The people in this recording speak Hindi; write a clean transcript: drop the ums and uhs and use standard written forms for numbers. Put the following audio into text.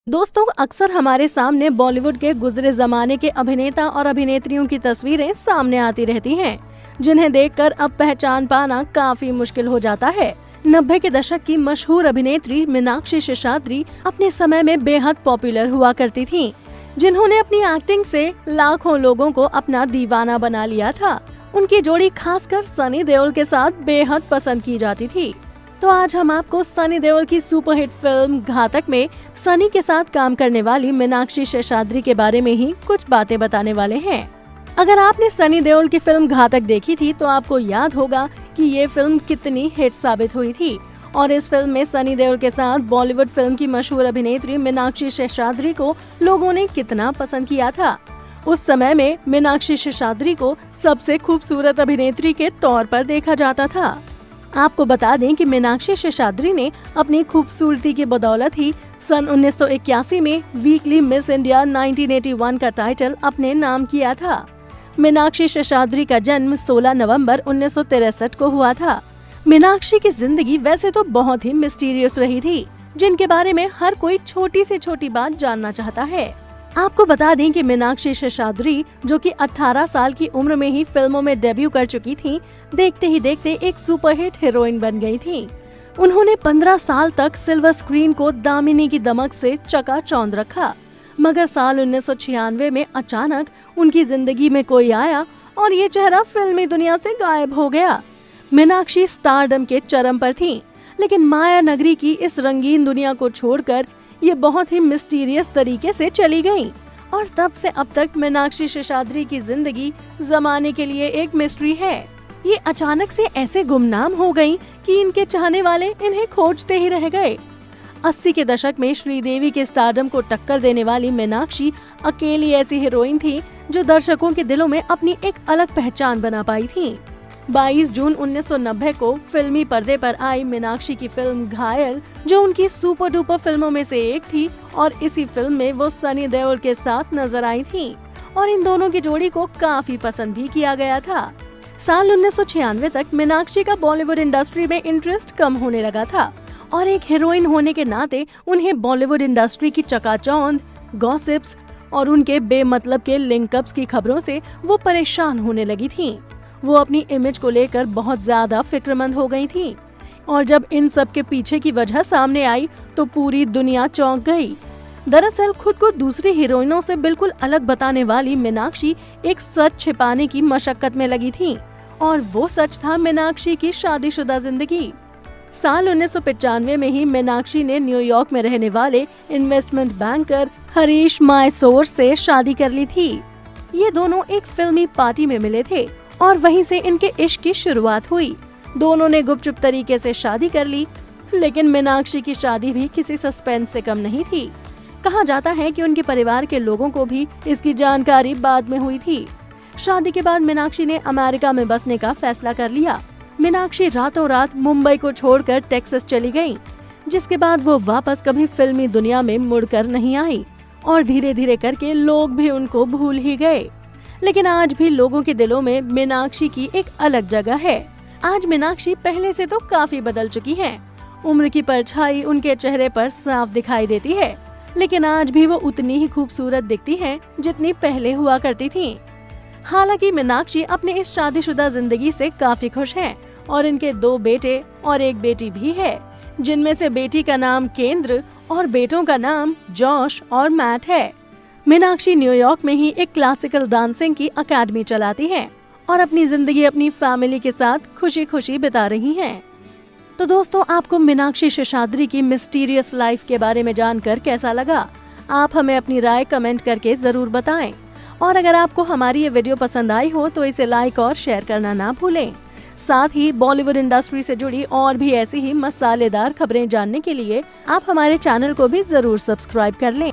दोस्तों, अक्सर हमारे सामने बॉलीवुड के गुजरे जमाने के अभिनेता और अभिनेत्रियों की तस्वीरें सामने आती रहती हैं, जिन्हें देखकर अब पहचान पाना काफी मुश्किल हो जाता है। 90 के दशक की मशहूर अभिनेत्री मीनाक्षी शेषाद्री अपने समय में बेहद पॉपुलर हुआ करती थीं, जिन्होंने अपनी एक्टिंग से लाखों लोगों को अपना दीवाना बना लिया था। उनकी जोड़ी खासकर सनी देओल के साथ बेहद पसंद की जाती थी। तो आज हम आपको सनी देओल की सुपरहिट फिल्म घातक में सनी के साथ काम करने वाली मीनाक्षी शेषाद्री के बारे में ही कुछ बातें बताने वाले हैं। अगर आपने सनी देओल की फिल्म घातक देखी थी तो आपको याद होगा कि ये फिल्म कितनी हिट साबित हुई थी और इस फिल्म में सनी देओल के साथ बॉलीवुड फिल्म की मशहूर अभिनेत्री मीनाक्षी शेषाद्री को लोगों ने कितना पसंद किया था। उस समय में मीनाक्षी शेषाद्री को सबसे खूबसूरत अभिनेत्री के तौर पर देखा जाता था। आपको बता दें कि मीनाक्षी शेषाद्री ने अपनी खूबसूरती की बदौलत ही सन 1981 में वीकली मिस इंडिया 1981 का टाइटल अपने नाम किया था। मीनाक्षी शेषाद्री का जन्म 16 नवंबर 1963 को हुआ था। मीनाक्षी की जिंदगी वैसे तो बहुत ही मिस्टीरियस रही थी, जिनके बारे में हर कोई छोटी से छोटी बात जानना चाहता है। आपको बता दें कि मीनाक्षी शेषाद्री, जो कि 18 साल की उम्र में ही फिल्मों में डेब्यू कर चुकी थीं, देखते ही देखते एक सुपरहिट हीरोइन बन गई थीं। उन्होंने 15 साल तक सिल्वर स्क्रीन को दामिनी की दमक से चकाचौंध रखा, मगर साल 1996 में अचानक उनकी जिंदगी में कोई आया और ये चेहरा फिल्मी दुनिया से गायब हो गया। मीनाक्षी स्टारडम के चरम पर थीं, लेकिन माया नगरी की इस रंगीन दुनिया को छोड़कर ये बहुत ही मिस्टीरियस तरीके से चली गयीं और तब से अब तक मीनाक्षी शेषाद्री की जिंदगी जमाने के लिए एक मिस्ट्री है। ये अचानक से ऐसे गुमनाम हो गयीं कि इनके चाहने वाले इन्हें खोजते ही रह गए। 80 के दशक में श्रीदेवी के स्टारडम को टक्कर देने वाली मीनाक्षी अकेली ऐसी हीरोइन थी जो दर्शकों के दिलों में अपनी एक अलग पहचान बना पाई थी। 22 जून 1990 को फिल्मी पर्दे पर आई मीनाक्षी की फिल्म घायल, जो उनकी सुपर डुपर फिल्मों में से एक थी और इसी फिल्म में वो सनी देओल के साथ नजर आई थी और इन दोनों की जोड़ी को काफी पसंद भी किया गया था। साल 1996 तक मीनाक्षी का बॉलीवुड इंडस्ट्री में इंटरेस्ट कम होने लगा था और एक हीरोइन होने के नाते उन्हें बॉलीवुड इंडस्ट्री की चकाचौंध, गॉसिप्स और उनके बेमतलब के लिंकअप्स की खबरों से वो परेशान होने लगी थीं। वो अपनी इमेज को लेकर बहुत ज्यादा फिक्रमंद हो गई थी और जब इन सब के पीछे की वजह सामने आई तो पूरी दुनिया चौंक गई। दरअसल खुद को दूसरी हीरोइनों से बिल्कुल अलग बताने वाली मीनाक्षी एक सच छिपाने की मशक्कत में लगी थी और वो सच था मीनाक्षी की शादीशुदा जिंदगी। साल 1995 में ही मीनाक्षी ने न्यूयॉर्क में रहने वाले इन्वेस्टमेंट बैंकर हरीश मायसोर से शादी कर ली थी। ये दोनों एक फिल्मी पार्टी में मिले थे और वहीं से इनके इश्क की शुरुआत हुई। दोनों ने गुपचुप तरीके से शादी कर ली, लेकिन मीनाक्षी की शादी भी किसी सस्पेंस से कम नहीं थी। कहा जाता है कि उनके परिवार के लोगों को भी इसकी जानकारी बाद में हुई थी। शादी के बाद मीनाक्षी ने अमेरिका में बसने का फैसला कर लिया। मीनाक्षी रातों रात मुंबई को छोड़कर टेक्सास चली गयी, जिसके बाद वो वापस कभी फिल्मी दुनिया में मुड़कर नहीं आई और धीरे धीरे करके लोग भी उनको भूल ही गए। लेकिन आज भी लोगों के दिलों में मीनाक्षी की एक अलग जगह है। आज मीनाक्षी पहले से तो काफी बदल चुकी हैं। उम्र की परछाई उनके चेहरे पर साफ दिखाई देती है, लेकिन आज भी वो उतनी ही खूबसूरत दिखती हैं जितनी पहले हुआ करती थीं। हालांकि मीनाक्षी अपने इस शादीशुदा जिंदगी से काफी खुश हैं और इनके 2 बेटे और एक बेटी भी है, जिनमें से बेटी का नाम केंद्र और बेटों का नाम जॉश और मैट है। मीनाक्षी न्यूयॉर्क में ही एक क्लासिकल डांसिंग की अकेडमी चलाती हैं और अपनी जिंदगी अपनी फैमिली के साथ खुशी खुशी बिता रही हैं। तो दोस्तों, आपको मीनाक्षी शेषाद्री की मिस्टीरियस लाइफ के बारे में जानकर कैसा लगा? आप हमें अपनी राय कमेंट करके जरूर बताएं और अगर आपको हमारी ये वीडियो पसंद आई हो तो इसे लाइक और शेयर करना ना भूलें। साथ ही बॉलीवुड इंडस्ट्री से जुड़ी और भी ऐसी ही मसालेदार खबरें जानने के लिए आप हमारे चैनल को भी जरूर सब्सक्राइब कर लें।